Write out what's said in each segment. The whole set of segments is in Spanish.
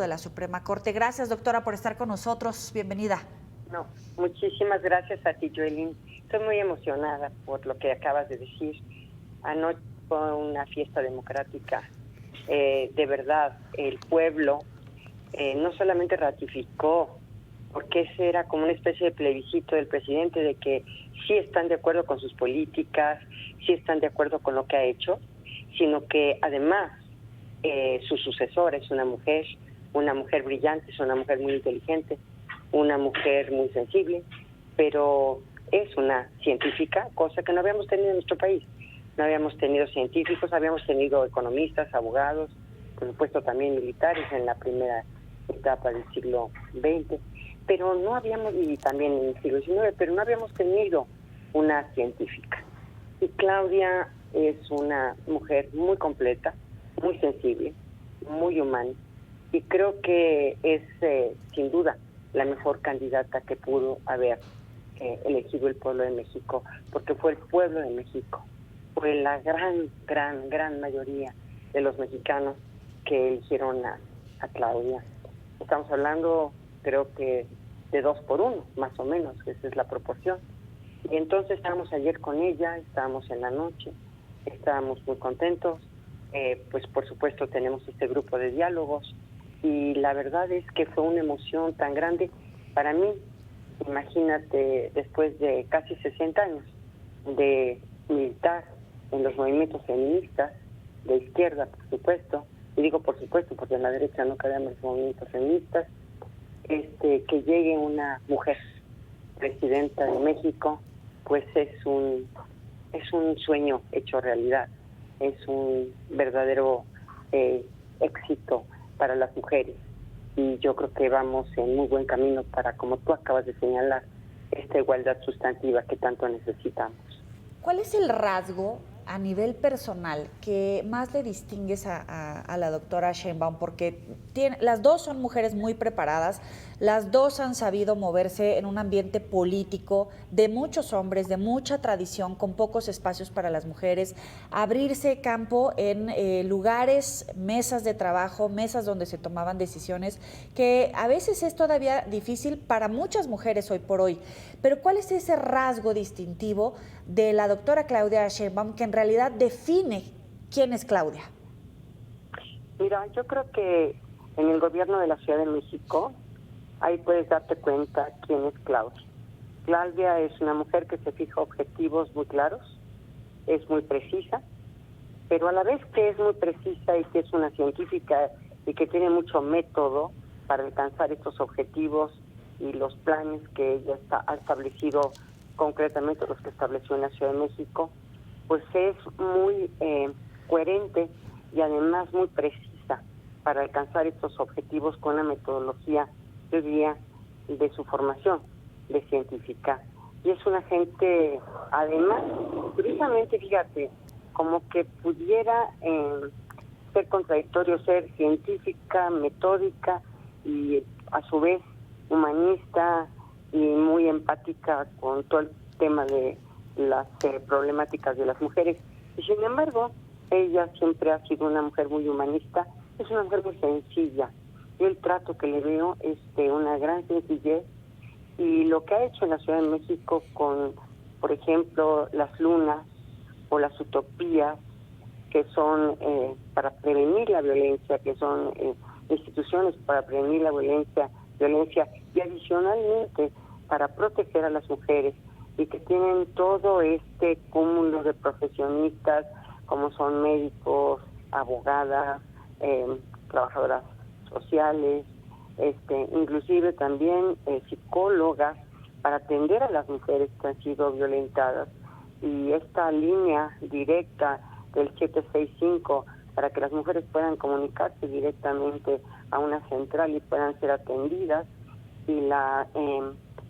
de la Suprema Corte. Gracias, doctora, por estar con nosotros. Bienvenida. No, muchísimas gracias a ti, Joelín. Estoy muy emocionada por lo que acabas de decir. Anoche fue una fiesta democrática. De verdad, el pueblo no solamente ratificó, porque ese era como una especie de plebiscito del presidente de que sí están de acuerdo con sus políticas, sí están de acuerdo con lo que ha hecho, sino que además su sucesora es una mujer brillante, es una mujer muy inteligente, una mujer muy sensible, pero es una científica, cosa que no habíamos tenido en nuestro país. No habíamos tenido científicos, habíamos tenido economistas, abogados, por supuesto también militares en la primera etapa del siglo XX, pero no habíamos, y también en el siglo XIX, pero no habíamos tenido una científica. Y Claudia es una mujer muy completa, muy sensible, muy humana, y creo que es sin duda la mejor candidata que pudo haber elegido el pueblo de México, porque fue el pueblo de México, fue la gran mayoría de los mexicanos que eligieron a Claudia. Estamos hablando, creo que de 2-1, más o menos, esa es la proporción. Y entonces estábamos ayer con ella, estábamos en la noche, estábamos muy contentos, pues por supuesto tenemos este grupo de diálogos, y la verdad es que fue una emoción tan grande para mí. Imagínate, después de casi 60 años de militar en los movimientos feministas, de izquierda, por supuesto, y digo por supuesto porque en la derecha no cabían movimientos feministas, que llegue una mujer presidenta de México, pues es un sueño hecho realidad, es un verdadero éxito para las mujeres, y yo creo que vamos en muy buen camino para, como tú acabas de señalar, esta igualdad sustantiva que tanto necesitamos. ¿Cuál es el rasgo a nivel personal que más le distingues a la doctora Sheinbaum? Porque las dos son mujeres muy preparadas, las dos han sabido moverse en un ambiente político de muchos hombres, de mucha tradición, con pocos espacios para las mujeres, abrirse campo en lugares, mesas de trabajo, mesas donde se tomaban decisiones, que a veces es todavía difícil para muchas mujeres hoy por hoy. Pero ¿cuál es ese rasgo distintivo de la doctora Claudia Sheinbaum que en realidad define quién es Claudia? Mira, yo creo que en el gobierno de la Ciudad de México, ahí puedes darte cuenta quién es Claudia. Claudia es una mujer que se fija objetivos muy claros, es muy precisa, pero a la vez que es muy precisa y que es una científica y que tiene mucho método para alcanzar estos objetivos y los planes que ella ha establecido, concretamente los que estableció en la Ciudad de México, pues es muy coherente y además muy precisa para alcanzar estos objetivos con la metodología, yo diría, de su formación de científica. Y es una gente, además, curiosamente, fíjate, como que pudiera ser contradictorio ser científica, metódica y a su vez humanista y muy empática con todo el tema de las problemáticas de las mujeres. Y sin embargo, ella siempre ha sido una mujer muy humanista, es una mujer muy sencilla. Yo el trato que le veo es de una gran sencillez, y lo que ha hecho en la Ciudad de México con, por ejemplo, las lunas o las utopías, que son para prevenir la violencia, que son instituciones para prevenir la violencia y adicionalmente para proteger a las mujeres, y que tienen todo este cúmulo de profesionistas como son médicos, abogadas, trabajadoras sociales, inclusive también psicólogas, para atender a las mujeres que han sido violentadas. Y esta línea directa del 765 para que las mujeres puedan comunicarse directamente a una central y puedan ser atendidas, y la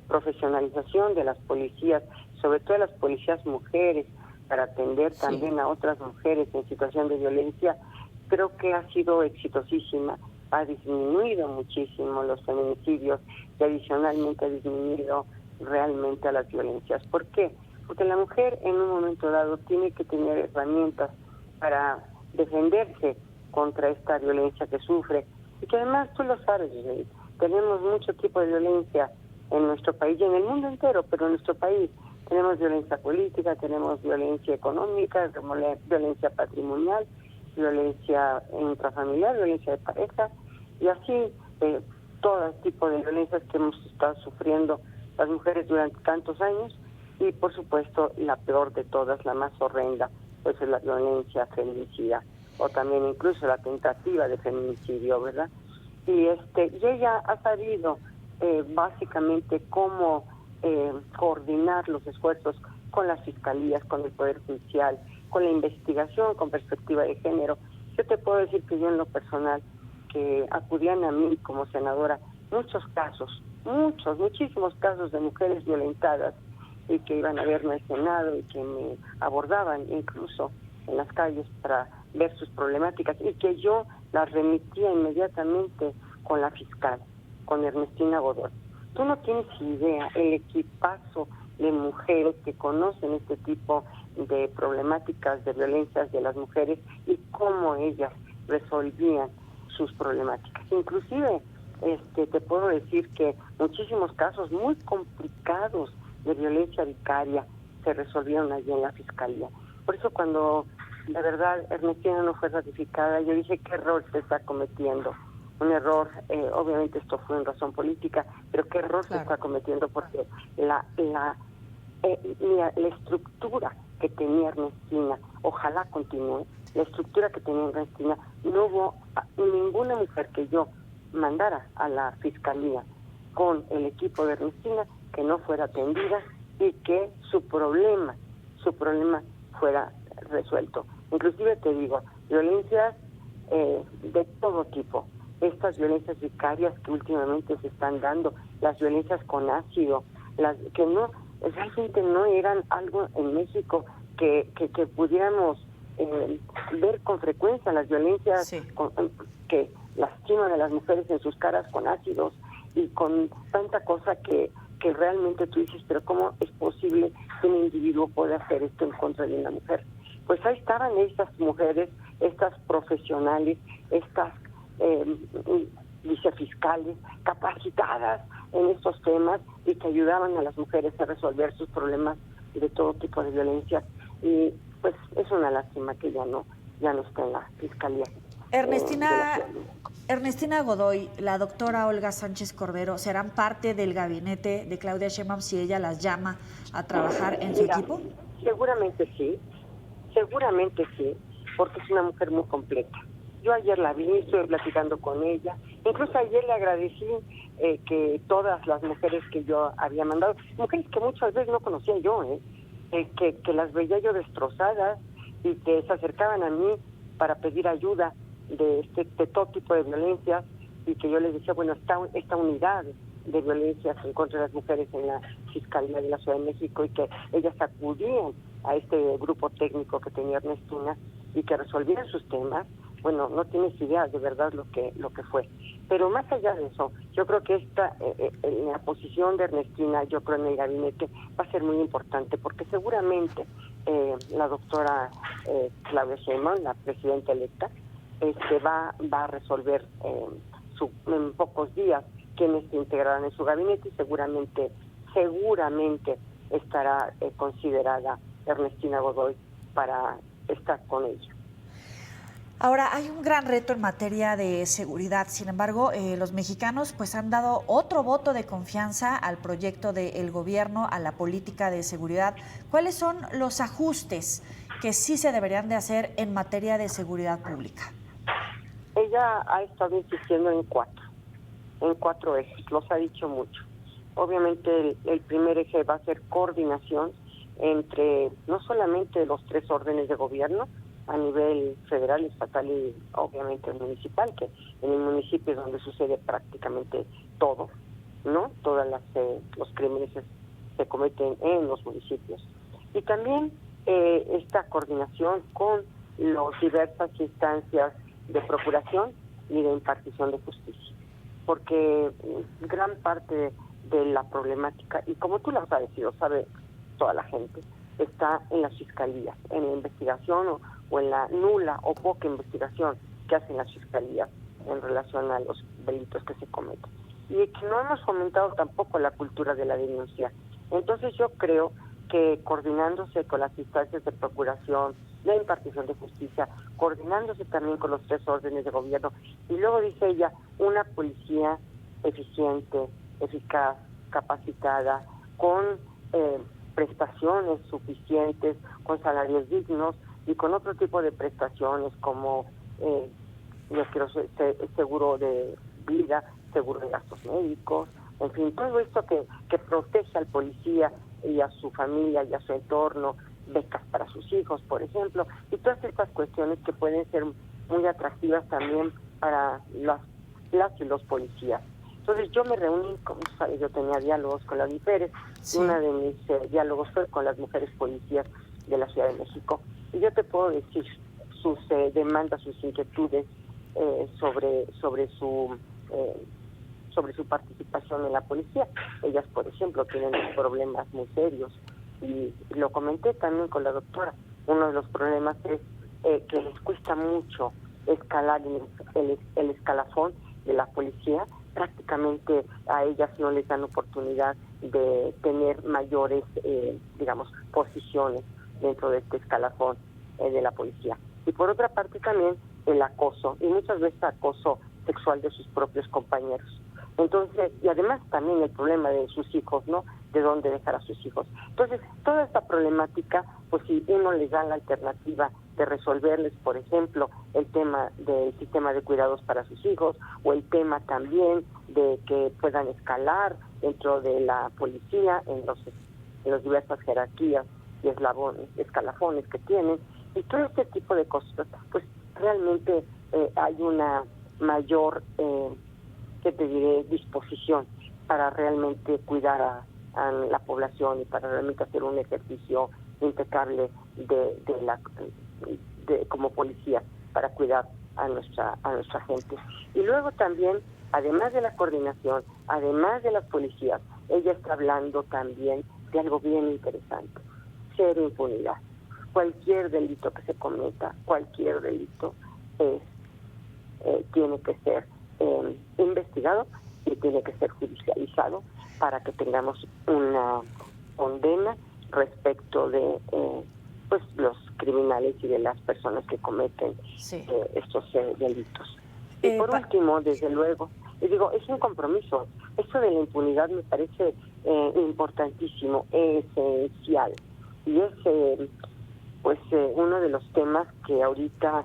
profesionalización de las policías, sobre todo de las policías mujeres, para atender también a otras mujeres en situación de violencia, creo que ha sido exitosísima. Ha disminuido muchísimo los feminicidios y adicionalmente ha disminuido realmente a las violencias. ¿Por qué? Porque la mujer en un momento dado tiene que tener herramientas para defenderse contra esta violencia que sufre, y que además tú lo sabes, tenemos mucho tipo de violencia en nuestro país y en el mundo entero, pero en nuestro país tenemos violencia política, tenemos violencia económica, violencia patrimonial, violencia intrafamiliar, violencia de pareja, y así todo tipo de violencias que hemos estado sufriendo las mujeres durante tantos años, y por supuesto la peor de todas, la más horrenda, pues es la violencia feminicida, o también incluso la tentativa de feminicidio, ¿verdad? Y ella ha sabido básicamente cómo coordinar los esfuerzos con las fiscalías, con el Poder Judicial, con la investigación con perspectiva de género. Yo te puedo decir que yo en lo personal, que acudían a mí como senadora muchos casos, muchísimos casos de mujeres violentadas y que iban a verme al Senado y que me abordaban incluso en las calles para ver sus problemáticas y que yo las remitía inmediatamente con la fiscal, con Ernestina Godoy. Tú no tienes idea el equipazo de mujeres que conocen este tipo de problemáticas de violencias de las mujeres y cómo ellas resolvían sus problemáticas. Inclusive, te puedo decir que muchísimos casos muy complicados de violencia vicaria se resolvieron allí en la fiscalía. Por eso cuando de verdad Ernestina no fue ratificada, yo dije, ¿qué error se está cometiendo? Un error, obviamente esto fue en razón política, pero ¿qué error se está cometiendo? Porque la estructura que tenía Ernestina, ojalá continúe, la estructura que tenía Ernestina, no hubo ninguna mujer que yo mandara a la fiscalía con el equipo de Ernestina que no fuera atendida y que su problema fuera resuelto. Inclusive te digo, violencias de todo tipo, estas violencias vicarias que últimamente se están dando, las violencias con ácido, las que no realmente no eran algo en México que pudiéramos ver con frecuencia, las violencias sí, que lastiman a las mujeres en sus caras con ácidos y con tanta cosa que realmente tú dices, pero ¿cómo es posible que un individuo pueda hacer esto en contra de una mujer? Pues ahí estaban estas mujeres, estas profesionales, estas vicefiscales capacitadas en estos temas y que ayudaban a las mujeres a resolver sus problemas de todo tipo de violencia. Y pues es una lástima que ya no está en la fiscalía. Ernestina Godoy, la doctora Olga Sánchez Cordero, ¿serán parte del gabinete de Claudia Sheinbaum si ella las llama a trabajar en su equipo? Seguramente sí, porque es una mujer muy completa. Yo ayer la vi, estuve platicando con ella, incluso ayer le agradecí que todas las mujeres que yo había mandado, mujeres que muchas veces no conocía yo, que las veía yo destrozadas y que se acercaban a mí para pedir ayuda de todo tipo de violencias y que yo les decía, bueno, esta unidad de violencias en contra de las mujeres en la Fiscalía de la Ciudad de México y que ellas acudían a este grupo técnico que tenía Ernestina y que resolvían sus temas. Bueno, no tienes idea de verdad lo que fue. Pero más allá de eso, yo creo que la posición de Ernestina, yo creo en el gabinete, va a ser muy importante porque seguramente la doctora Claudia Sheinbaum, la presidenta electa, va a resolver en pocos días quienes se integrarán en su gabinete y seguramente estará considerada Ernestina Godoy para estar con ella. Ahora, hay un gran reto en materia de seguridad. Sin embargo, los mexicanos pues han dado otro voto de confianza al proyecto del gobierno, a la política de seguridad. ¿Cuáles son los ajustes que sí se deberían de hacer en materia de seguridad pública? Ella ha estado insistiendo en cuatro ejes, los ha dicho mucho. Obviamente el primer eje va a ser coordinación entre no solamente los tres órdenes de gobierno, a nivel federal, estatal y obviamente municipal, que en el municipio es donde sucede prácticamente todo, ¿no? Todos los crímenes se cometen en los municipios. Y también esta coordinación con las diversas instancias de procuración y de impartición de justicia, porque gran parte de la problemática, y como tú lo sabes y lo sabe toda la gente, está en las fiscalías, en la investigación o en la nula o poca investigación que hacen las fiscalías en relación a los delitos que se cometen. Y que no hemos fomentado tampoco la cultura de la denuncia. Entonces yo creo que coordinándose con las instancias de procuración, la impartición de justicia, coordinándose también con los 3 órdenes de gobierno, y luego dice ella, una policía eficiente, eficaz, capacitada, con prestaciones suficientes, con salarios dignos y con otro tipo de prestaciones como yo quiero seguro de vida, seguro de gastos médicos, en fin, todo esto que protege al policía y a su familia y a su entorno, becas para sus hijos, por ejemplo, y todas estas cuestiones que pueden ser muy atractivas también para las y los policías. Entonces yo me reuní, como sabes, yo tenía diálogos con las mujeres, Sí. y uno de mis diálogos fue con las mujeres policías de la Ciudad de México. Y yo te puedo decir sus demandas, sus inquietudes sobre su participación en la policía. Ellas, por ejemplo, tienen problemas muy serios, y lo comenté también con la doctora. Uno de los problemas es que les cuesta mucho escalar el escalafón de la policía. Prácticamente a ellas no les dan oportunidad de tener mayores, posiciones dentro de este escalafón de la policía. Y por otra parte también el acoso, y muchas veces acoso sexual de sus propios compañeros. Entonces, y además también el problema de sus hijos, ¿no? De dónde dejar a sus hijos. Entonces, toda esta problemática, pues si uno les da la alternativa de resolverles, por ejemplo, el tema del sistema de cuidados para sus hijos, o el tema también de que puedan escalar dentro de la policía en las diversas jerarquías y escalafones que tienen, y todo este tipo de cosas, pues realmente hay una mayor disposición para realmente cuidar a la población y para realmente hacer un ejercicio impecable como policía para cuidar a nuestra gente. Y luego también, además de la coordinación, además de las policías, ella está hablando también de algo bien interesante: cero impunidad. Cualquier delito que se cometa, cualquier delito tiene que ser investigado y tiene que ser judicializado para que tengamos una condena respecto de los criminales y de las personas que cometen estos delitos. Y por último, desde luego, les digo, es un compromiso. Esto de la impunidad me parece importantísimo, esencial, y es uno de los temas que ahorita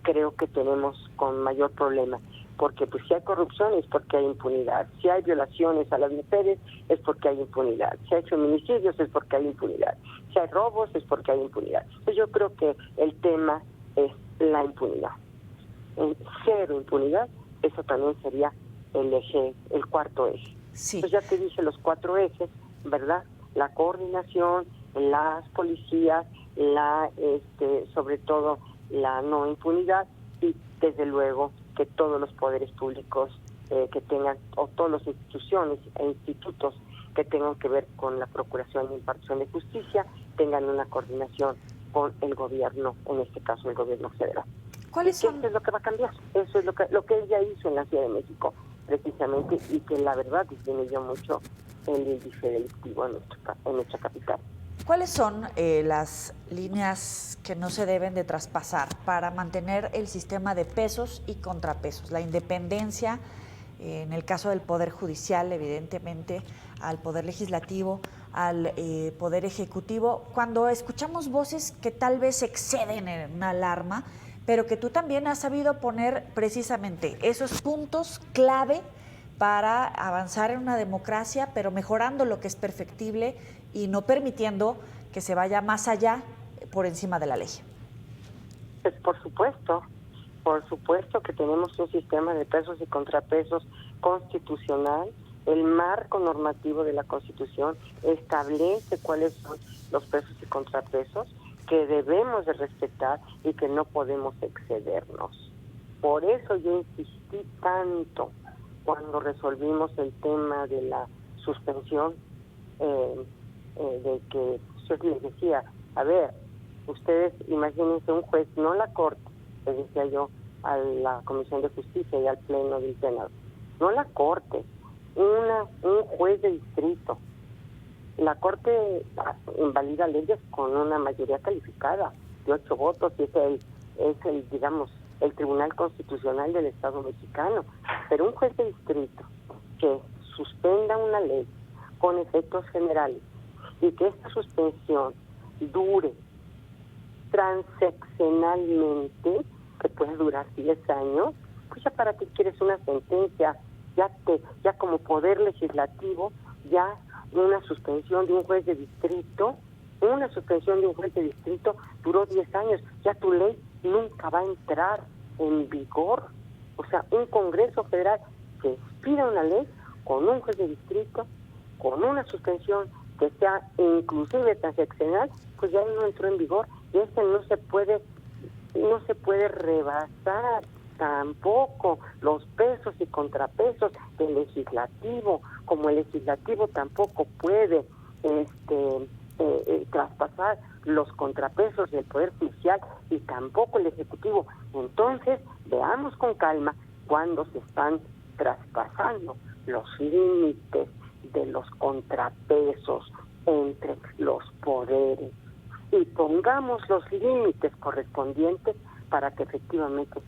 creo que tenemos con mayor problema, porque pues si hay corrupción es porque hay impunidad, si hay violaciones a las mujeres es porque hay impunidad, si hay feminicidios es porque hay impunidad, si hay robos es porque hay impunidad. Entonces yo creo que el tema es la impunidad. En cero impunidad, eso también sería el cuarto eje. Sí. Entonces ya te dije los 4 ejes, ¿verdad? La coordinación, las policías, sobre todo la no impunidad, y desde luego que todos los poderes públicos que tengan, o todas las instituciones e institutos que tengan que ver con la procuración e impartición de justicia, tengan una coordinación con el gobierno, en este caso el gobierno federal. ¿Cuáles son? Eso es lo que va a cambiar. Eso es lo que ella hizo en la Ciudad de México, precisamente, y que la verdad disminuyó mucho el índice delictivo en nuestra capital. ¿Cuáles son las líneas que no se deben de traspasar para mantener el sistema de pesos y contrapesos? La independencia, en el caso del Poder Judicial, evidentemente, al Poder Legislativo, al Poder Ejecutivo. Cuando escuchamos voces que tal vez exceden en una alarma, pero que tú también has sabido poner precisamente esos puntos clave para avanzar en una democracia, pero mejorando lo que es perfectible y no permitiendo que se vaya más allá por encima de la ley. Pues por supuesto que tenemos un sistema de pesos y contrapesos constitucional. El marco normativo de la Constitución establece cuáles son los pesos y contrapesos que debemos de respetar y que no podemos excedernos. Por eso yo insistí tanto cuando resolvimos el tema de la suspensión, de que yo les decía, a ver, ustedes imagínense un juez, no la corte, les decía yo a la Comisión de Justicia y al Pleno del Senado. No la Corte, un juez de distrito. La Corte invalida leyes con una mayoría calificada de 8 votos y es el, digamos, el Tribunal Constitucional del Estado mexicano. Pero un juez de distrito que suspenda una ley con efectos generales y que esta suspensión dure transeccionalmente, que puede durar 10 años, pues ya para qué quieres una sentencia, ya como poder legislativo, ya una suspensión de un juez de distrito, duró 10 años, ya tu ley nunca va a entrar en vigor. O sea, un Congreso Federal que expida una ley con un juez de distrito, con una suspensión que sea inclusive transaccional, pues ya no entró en vigor y no se puede rebasar tampoco los pesos y contrapesos del legislativo, como el legislativo tampoco puede traspasar los contrapesos del Poder Judicial y tampoco el Ejecutivo. Entonces, veamos con calma cuando se están traspasando los límites de los contrapesos entre los poderes y pongamos los límites correspondientes para que efectivamente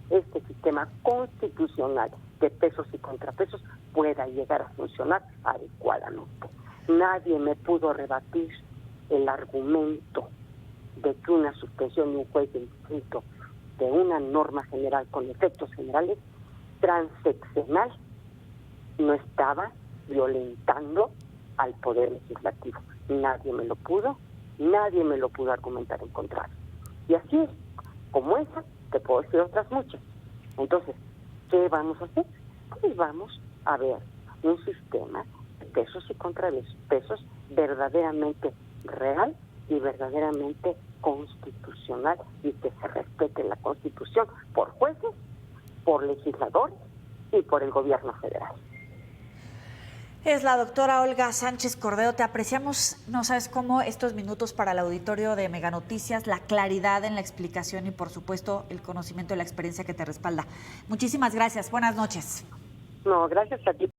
este sistema constitucional de pesos y contrapesos pueda llegar a funcionar adecuadamente. Nadie me pudo rebatir el argumento de que una suspensión de un juez de distrito de una norma general con efectos generales transeccional no estaba violentando al poder legislativo. Nadie me lo pudo argumentar en contrario. Y así es, como esa, te puedo decir otras muchas. Entonces, ¿qué vamos a hacer? Pues vamos a ver un sistema de pesos y contrapesos verdaderamente real y verdaderamente constitucional y que se respete la Constitución por jueces, por legisladores y por el gobierno federal. Es la doctora Olga Sánchez Cordero. Te apreciamos, no sabes cómo, estos minutos para el auditorio de Mega Noticias, la claridad en la explicación y, por supuesto, el conocimiento y la experiencia que te respalda. Muchísimas gracias. Buenas noches. No, gracias a ti.